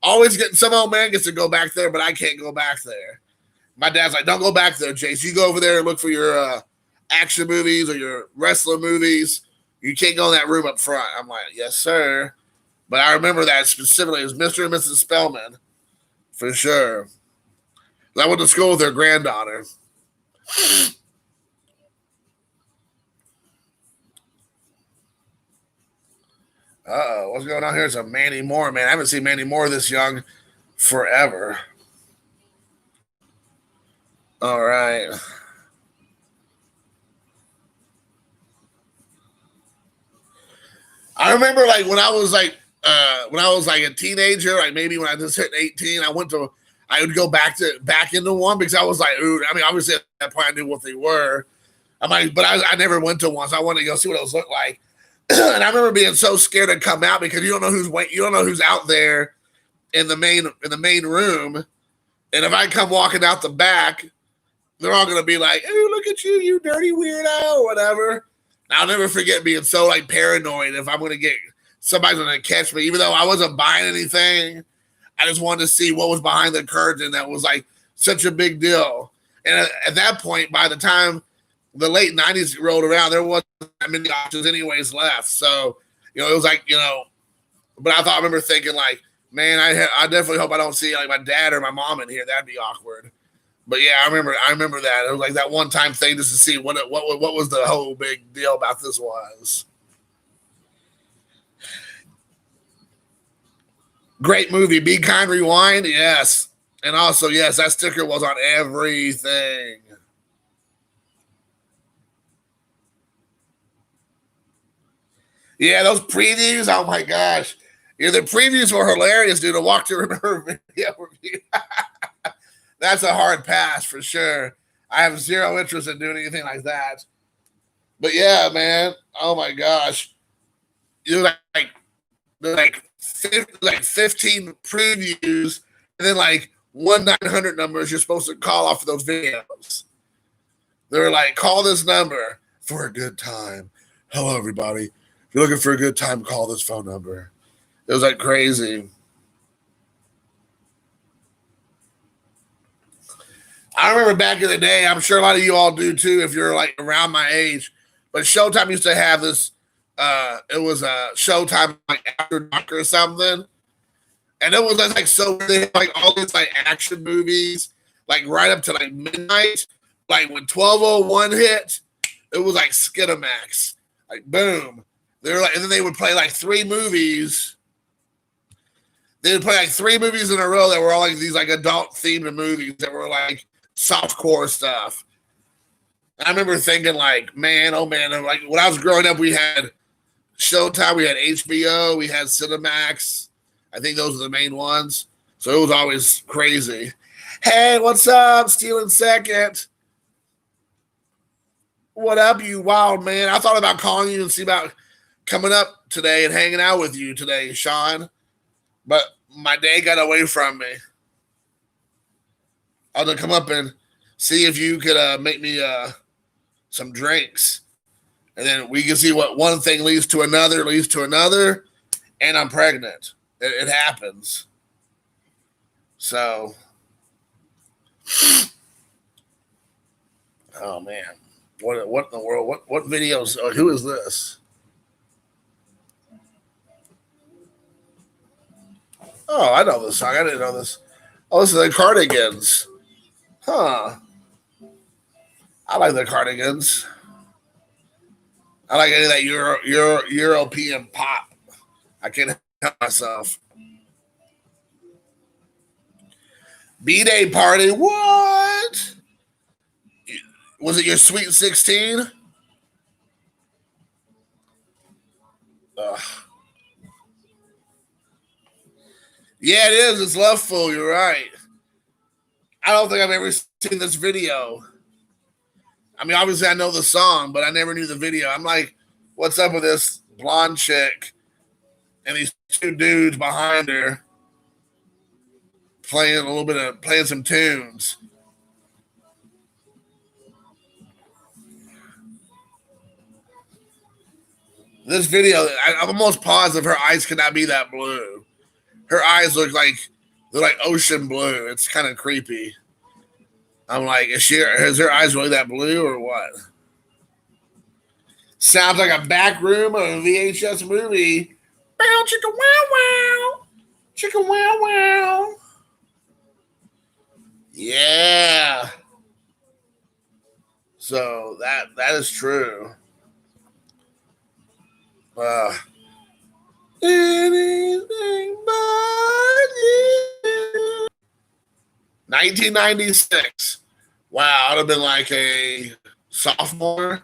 always getting some old man gets to go back there, but I can't go back there. My dad's like, don't go back there, Jace. You go over there and look for your action movies or your wrestler movies. You can't go in that room up front. I'm like, yes, sir. But I remember that specifically. It was Mr. and Mrs. Spellman, for sure. I went to school with their granddaughter. Uh-oh, what's going on here? It's a Manny Moore, man. I haven't seen Manny Moore this young forever. All right. I remember like when I was like a teenager, like maybe when I just hit 18, I would go back into one because I was like, ooh, I mean, obviously at that point I knew what they were. I'm like, but I never went to one, so I wanted to go see what those looked like. And I remember being so scared to come out because you don't know who's out there in the main room. And if I come walking out the back, they're all gonna be like, "Hey, look at you, you dirty weirdo," or whatever. And I'll never forget being so like paranoid if I'm gonna get somebody's gonna catch me, even though I wasn't buying anything. I just wanted to see what was behind the curtain that was like such a big deal. And at that point, by the time the late 90s rolled around, there wasn't that many options anyways left. So, it was like, but I remember thinking like, man, I definitely hope I don't see like my dad or my mom in here. That'd be awkward. But yeah, I remember that. It was like that one time thing just to see what was the whole big deal about this was. Great movie. Be Kind Rewind. Yes. And also, yes, that sticker was on everything. Yeah, those previews. Oh my gosh. Yeah, the previews were hilarious, dude. A walk to remember video review. That's a hard pass for sure. I have zero interest in doing anything like that. But yeah, man. Oh my gosh. You're like 15 previews, and then like 1-900 numbers you're supposed to call off of those videos. They're like, call this number for a good time. Hello, everybody. If you're looking for a good time, call this phone number. It was like crazy. I remember back in the day, I'm sure a lot of you all do too, if you're like around my age, but Showtime used to have this, it was a Showtime like after dark or something. And it was like so they had like all these like action movies, like right up to like midnight. Like when 12:01 hit, It was like Skinamax. Like boom. They're like, and then they would play like 3 movies. They would play like 3 movies in a row that were all like these like adult themed movies that were like softcore stuff. I remember thinking like, man, oh man, like when I was growing up, we had Showtime, we had HBO, we had Cinemax. I think those are the main ones. So it was always crazy. Hey, what's up? Stealing Second. What up, you wild man? I thought about calling you and see about coming up today and hanging out with you today, Sean. But my day got away from me. I was going to come up and see if you could make me some drinks. And then we can see what one thing leads to another, and I'm pregnant. It happens. So, oh man, what in the world? What videos? Oh, who is this? Oh, I know this song. I didn't know this. Oh, this is the Cardigans. Huh. I like the Cardigans. I like any of that European pop. I can't help myself. B-Day party. What? Was it your Sweet 16? Ugh. Yeah, it is. It's Loveful. You're right. I don't think I've ever seen this video. I mean, obviously I know the song, but I never knew the video. I'm like, what's up with this blonde chick and these 2 dudes behind her playing some tunes? This video, I'm almost positive her eyes could not be that blue. Her eyes look like they're like ocean blue. It's kind of creepy. I'm like, is her eyes really that blue or what? Sounds like a back room of a VHS movie. Bow chicka wow wow. Chicka wow wow. Yeah. So that is true. Anything but you. 1996. Wow, I'd have been like a sophomore,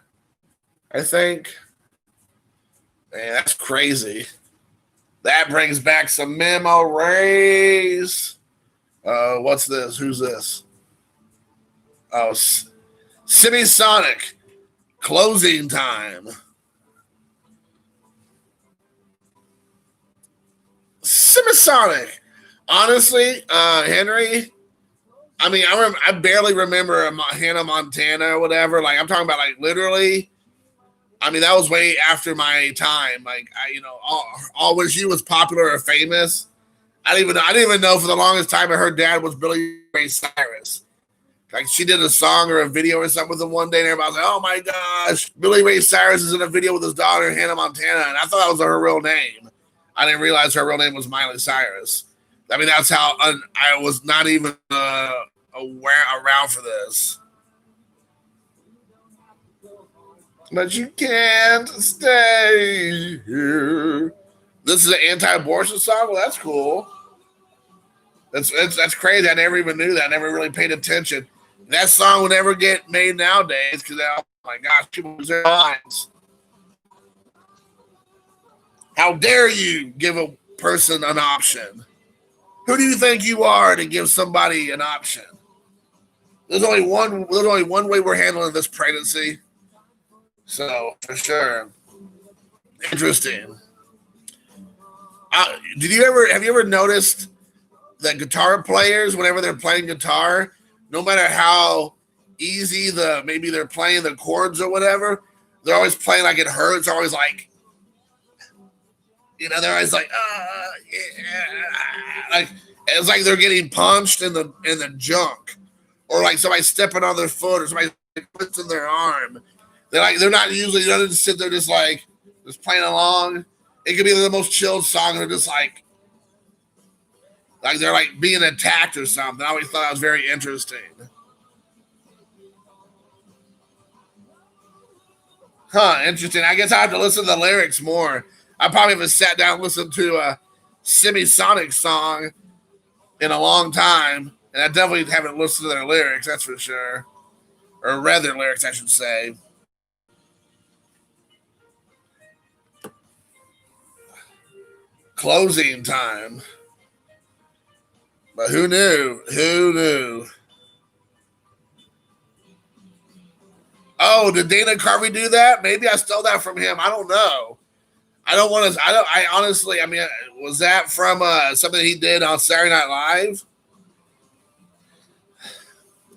I think. Man, that's crazy. That brings back some memories. What's this? Who's this? Oh, Semisonic. Closing Time. Semisonic. Honestly, Henry, I mean, I barely remember Hannah Montana or whatever. Like, I'm talking about, like, literally. I mean, that was way after my time. Like, all when she was popular or famous, I didn't even know for the longest time that her dad was Billy Ray Cyrus. Like, she did a song or a video or something with him one day, and everybody was like, "Oh my gosh, Billy Ray Cyrus is in a video with his daughter Hannah Montana," and I thought that was her real name. I didn't realize her real name was Miley Cyrus. I mean, that's how I was not even around for this. But you can't stay here. This is an anti-abortion song? Well, that's cool. That's crazy. I never even knew that. I never really paid attention. That song would never get made nowadays because, oh my gosh, people lose their minds. How dare you give a person an option? Who do you think you are to give somebody an option? There's only one way we're handling this pregnancy. So, for sure. Interesting. Have you ever noticed that guitar players, whenever they're playing guitar, no matter how easy maybe they're playing the chords or whatever, they're always playing like it hurts, always like, they're always like, yeah. Like, it's like they're getting punched in the junk. Or like somebody stepping on their foot or somebody twisting their arm. They're not usually, they don't just sit there just playing along. It could be the most chilled song. They're just like they're like being attacked or something. I always thought that was very interesting. Huh, interesting. I guess I have to listen to the lyrics more. I probably haven't sat down and listened to a Semisonic song in a long time, and I definitely haven't listened to their lyrics, that's for sure. Or read their lyrics, I should say. Closing time. But who knew? Who knew? Oh, did Dana Carvey do that? Maybe I stole that from him. I don't know. I don't want to. I honestly. I mean, was that from something he did on Saturday Night Live?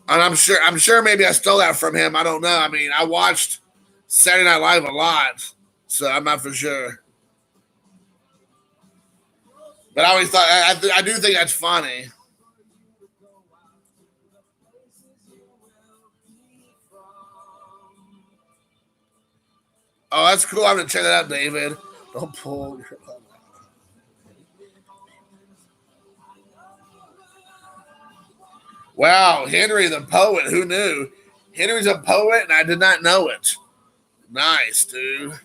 And I'm sure. Maybe I stole that from him. I don't know. I mean, I watched Saturday Night Live a lot, so I'm not for sure. But I always thought I do think that's funny. Oh, that's cool. I'm gonna check that out, David. Don't pull. Wow, Henry the poet. Who knew? Henry's a poet, and I did not know it. Nice, dude.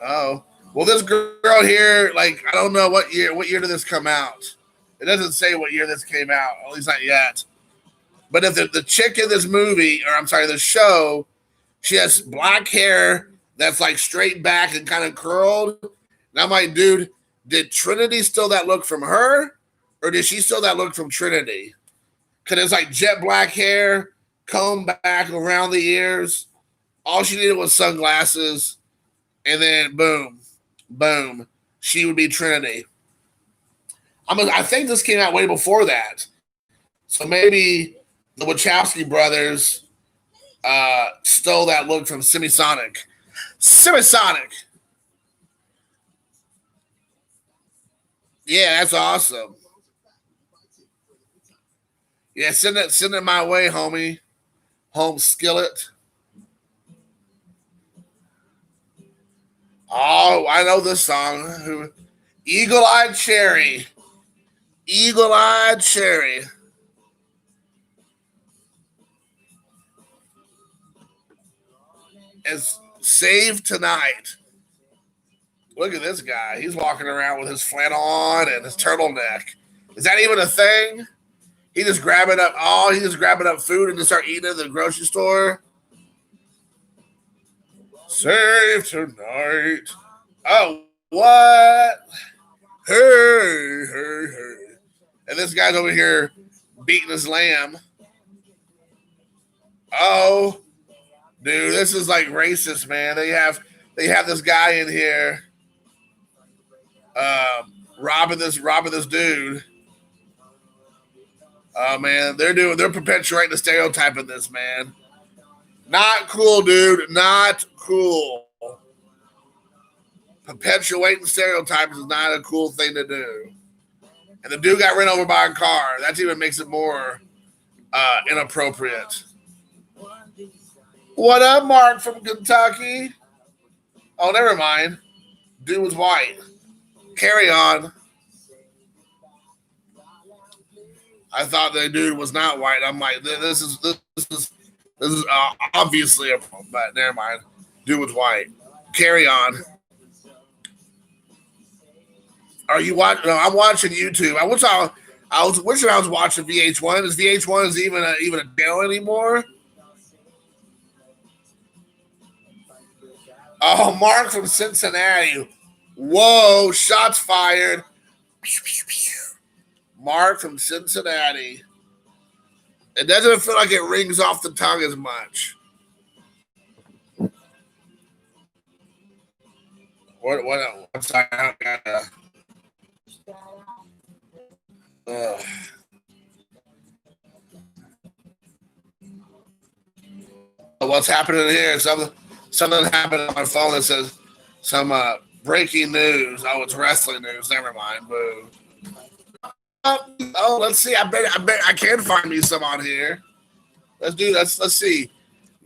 Oh, well, this girl here, like, I don't know what year. What year did this come out? It doesn't say what year this came out. At least not yet. But if the chick in this movie, or I'm sorry, the show, she has black hair that's like straight back and kind of curled. And I'm like, dude, did Trinity steal that look from her? Or did she steal that look from Trinity? Because it's like jet black hair, comb back around the ears. All she needed was sunglasses. And then boom, boom, she would be Trinity. I think this came out way before that. So maybe the Wachowski brothers stole that look from Semisonic. Semisonic. Yeah, that's awesome. Yeah, send it my way, homie. Home skillet. Oh, I know this song. Eagle Eyed Cherry. Eagle Eyed Cherry. Is Save Tonight. Look at this guy. He's walking around with his flannel on and his turtleneck. Is that even a thing? He just grabbing up food and just start eating at the grocery store. Save tonight. Oh, what? Hey, hey, hey. And this guy's over here beating his lamb. Oh, dude, this is like racist, man. They have this guy in here robbing this dude. Oh man, they're perpetuating the stereotype of this, man. Not cool, dude. Not cool. Perpetuating stereotypes is not a cool thing to do. And the dude got run over by a car. That even makes it more inappropriate. What up, Mark from Kentucky? Oh, never mind. Dude was white. Carry on. I thought the dude was not white. I'm like, this is obviously a problem, but never mind. Dude was white. Carry on. Are you watching? No, I'm watching YouTube. I wish I was watching VH1. Is VH1 even a channel anymore? Oh, Mark from Cincinnati. Whoa, shots fired. Mark from Cincinnati. It doesn't feel like it rings off the tongue as much. What's that? What's happening here? Something happened on my phone that says some breaking news. Oh, it's wrestling news. Never mind. Boo. Oh, let's see. I bet I can find me some on here. Let's see.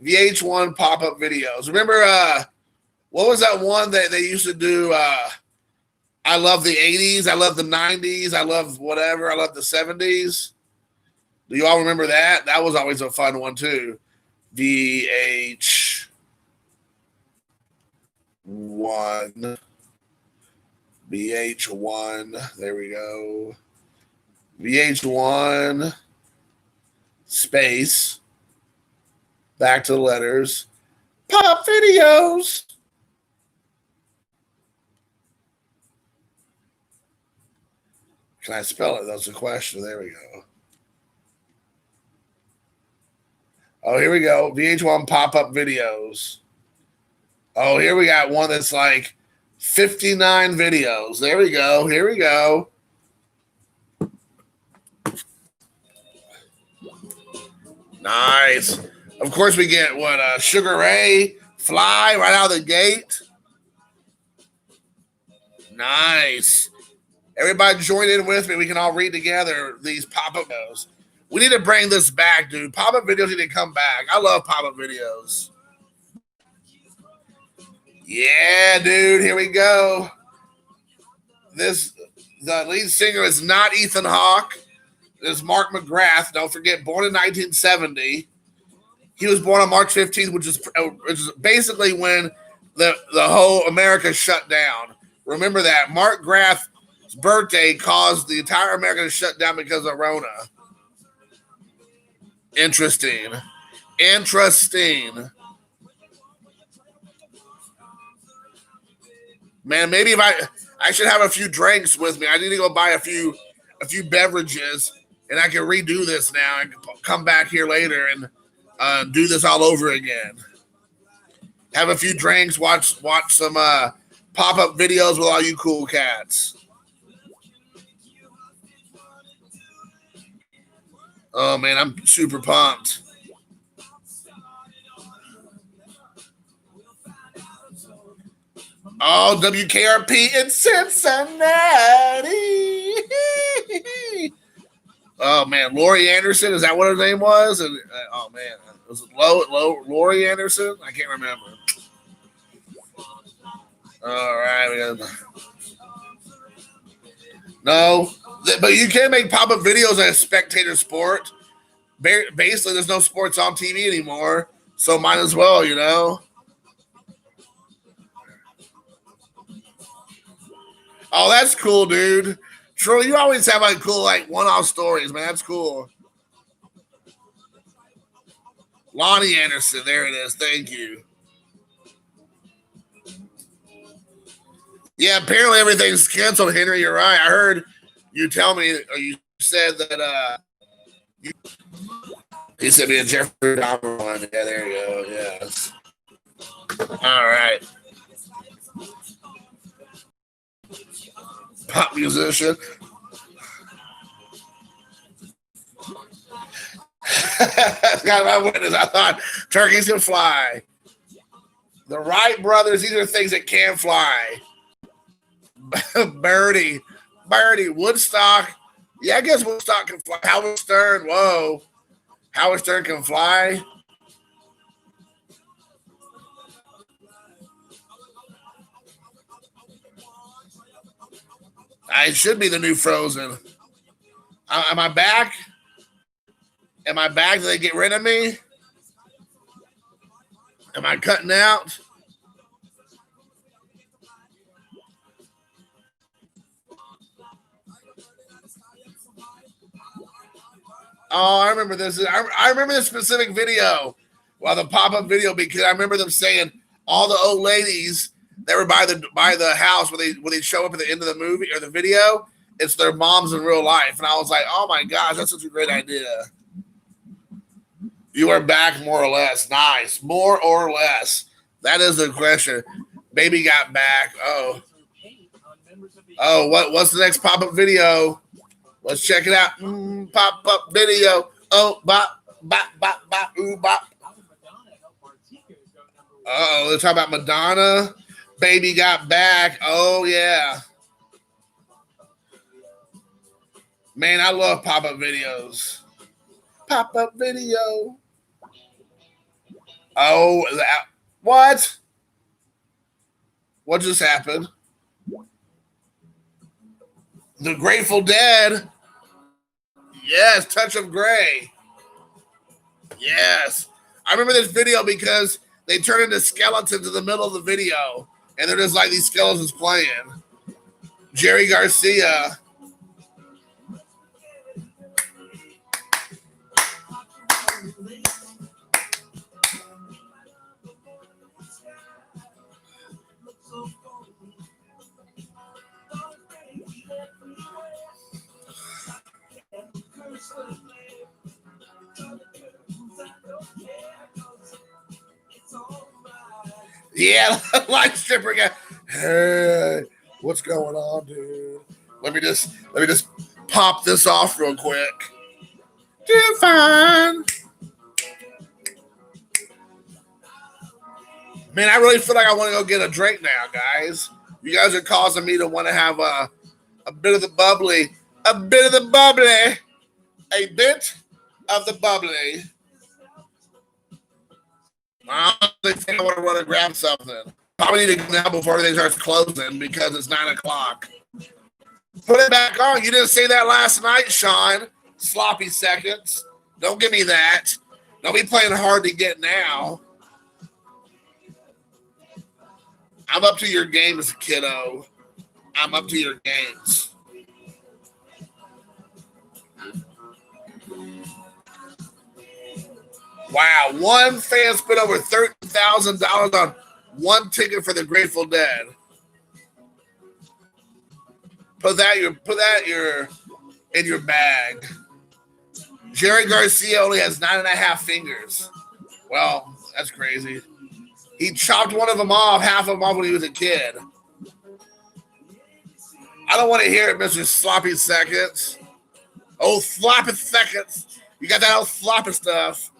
VH1 pop-up videos. Remember what was that one that they used to do? I love the 80s. I love the 90s. I love whatever. I love the 70s. Do you all remember that? That was always a fun one too. VH1. VH1. There we go. VH1 space. Back to the letters. Pop videos. Can I spell it? That's the question. There we go. Oh, here we go. VH1 pop-up videos. Oh, here we got one that's like 59 videos. There we go. Here we go. Nice. Of course, we get what? Sugar Ray, Fly right out of the gate. Nice. Everybody join in with me. We can all read together these pop-up videos. We need to bring this back, dude. Pop-up videos need to come back. I love pop-up videos. Yeah, dude. Here we go. The lead singer is not Ethan Hawke. This is Mark McGrath. Don't forget, born in 1970. He was born on March 15th, which is basically when the whole America shut down. Remember that. Mark Grath's birthday caused the entire America to shut down because of Rona. Interesting. Man, maybe if I should have a few drinks with me. I need to go buy a few beverages, and I can redo this now and come back here later and do this all over again. Have a few drinks, watch some pop-up videos with all you cool cats. Oh man, I'm super pumped. Oh, WKRP in Cincinnati. Oh man, Lori Anderson, is that what her name was? And oh man, was it Lori Anderson? I can't remember. All right, no, but you can't make pop-up videos as a spectator sport. Basically, there's no sports on TV anymore, so might as well, you know. Oh, that's cool, dude. Troy, you always have like cool like one-off stories, man. That's cool. Lonnie Anderson, there it is. Thank you. Yeah, apparently everything's canceled, Henry. You're right. I heard you tell me, or you said that he sent me a Jeffrey Dahmer one. Yeah, there you go. Yes. All right. Pop musician. Got my witness. I thought turkeys can fly. The Wright brothers, these are things that can fly. Birdie, Woodstock. Yeah, I guess Woodstock can fly. Howard Stern, whoa. Howard Stern can fly. I should be the new Frozen. Am I back? Am I back? Did they get rid of me? Am I cutting out? Oh, I remember this. I remember this specific video. Well, the pop-up video, because I remember them saying all the old ladies that were by the house when they show up at the end of the movie or the video, it's their moms in real life. And I was like, oh my gosh, that's such a great idea. You are back more or less. Nice. More or less. That is the question. Baby got back. Oh, what's the next pop-up video? Let's check it out. Pop-up video. Oh, bop, bop, bop, bop, ooh, bop. Uh-oh, let's talk about Madonna. Baby got back. Oh, yeah. Man, I love pop-up videos. Pop-up video. Oh, what? What just happened? The Grateful Dead. Yes, Touch of Grey. Yes. I remember this video because they turned into skeletons in the middle of the video. and they're just like these skeletons playing. Jerry Garcia. Yeah, light stripper guy. Hey, what's going on, dude? Let me just pop this off real quick. Doing fine. Man, I really feel like I want to go get a drink now, guys. You guys are causing me to want to have a bit of the bubbly. A bit of the bubbly. A bit of the bubbly. I think I want to run and grab something. Probably need to go now before everything starts closing because it's 9 o'clock. Put it back on. You didn't say that last night, Sean. Sloppy seconds. Don't give me that. Don't be playing hard to get now. I'm up to your games, kiddo. I'm up to your games. Wow, one fan spent over $13,000 on one ticket for the Grateful Dead. Put that in your bag. Jerry Garcia only has 9.5 fingers. Well, that's crazy. He chopped one of them off, half of them off when he was a kid. I don't want to hear it, Mr. Sloppy Seconds. Oh, Sloppy Seconds. You got that old sloppy stuff.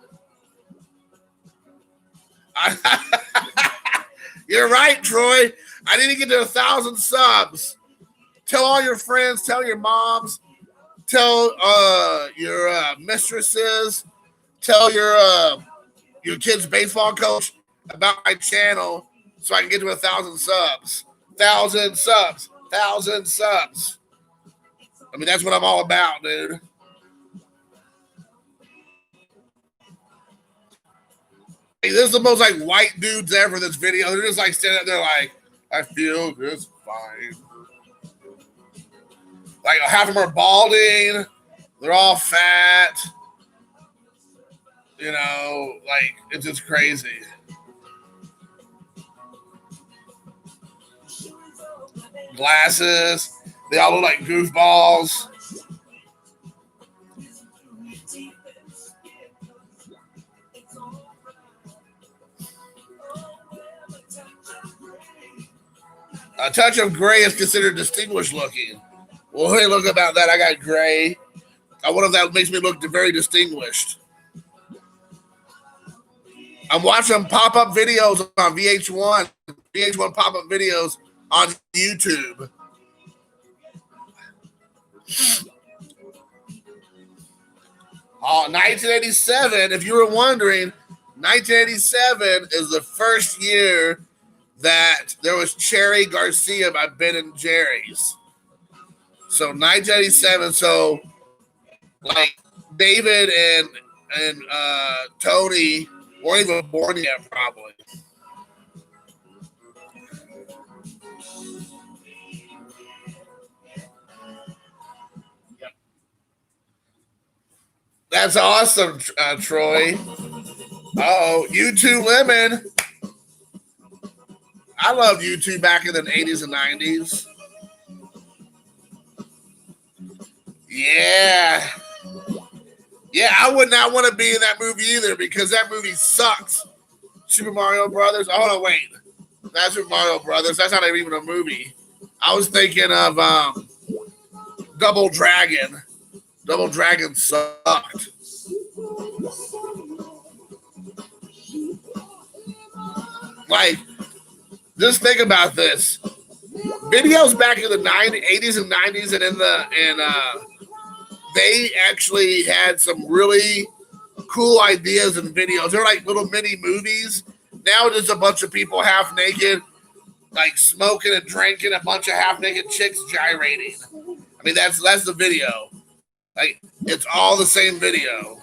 You're right, Troy. I need to get to 1,000 subs. Tell all your friends, tell your moms, tell your mistresses, tell your kid's baseball coach about my channel so I can get to 1,000 subs. 1,000 subs. 1,000 subs. I mean, that's what I'm all about, dude. Hey, this is the most like white dudes ever in this video. They're just like standing up there like, I feel just fine. Like half of them are balding. They're all fat. You know, like it's just crazy. Glasses. They all look like goofballs. A touch of gray is considered distinguished looking. Well, hey, look about that. I got gray. I wonder if that makes me look very distinguished. I'm watching pop-up videos on VH1 pop-up videos on YouTube. Oh, 1987, if you were wondering, 1987 is the first year that there was Cherry Garcia by Ben and Jerry's. So 1987, so like David and Tony weren't even born yet, probably. That's awesome, Troy. Uh-oh, U2 Lemon. I loved U2 back in the 80s and 90s. Yeah. Yeah, I would not want to be in that movie either because that movie sucks. Super Mario Brothers. Oh, no, wait. That's Super Mario Brothers. That's not even a movie. I was thinking of Double Dragon. Double Dragon sucked. Like, just think about this. Videos back in the 80s and 90s and they actually had some really cool ideas and videos. They're like little mini movies. Now there's a bunch of people half naked, like smoking and drinking, a bunch of half naked chicks gyrating. I mean, that's the video. Like, it's all the same video.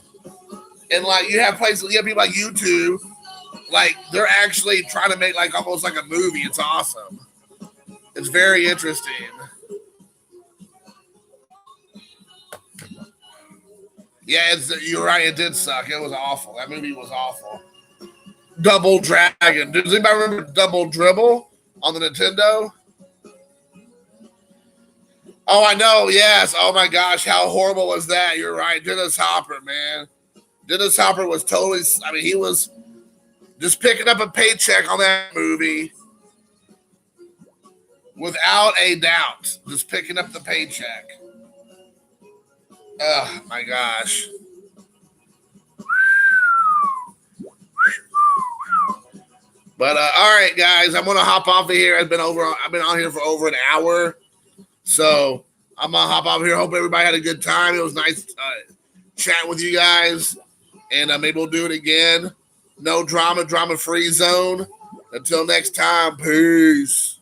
And like you have people like YouTube like they're actually trying to make like almost like a movie. It's awesome. It's very interesting. Yeah, you're right. It did suck. It was awful. That movie was awful. Double Dragon. Does anybody remember Double Dribble on the Nintendo? Oh, I know. Yes. Oh my gosh, how horrible was that? You're right. Dennis Hopper, man. Dennis Hopper was totally. I mean, he was just picking up a paycheck on that movie, without a doubt. Just picking up the paycheck. Oh my gosh. But all right, guys, I'm gonna hop off of here. I've been on here for over an hour, so I'm gonna hop off here. Hope everybody had a good time. It was nice chatting with you guys, and maybe we'll do it again. No drama, drama-free zone. Until next time, peace.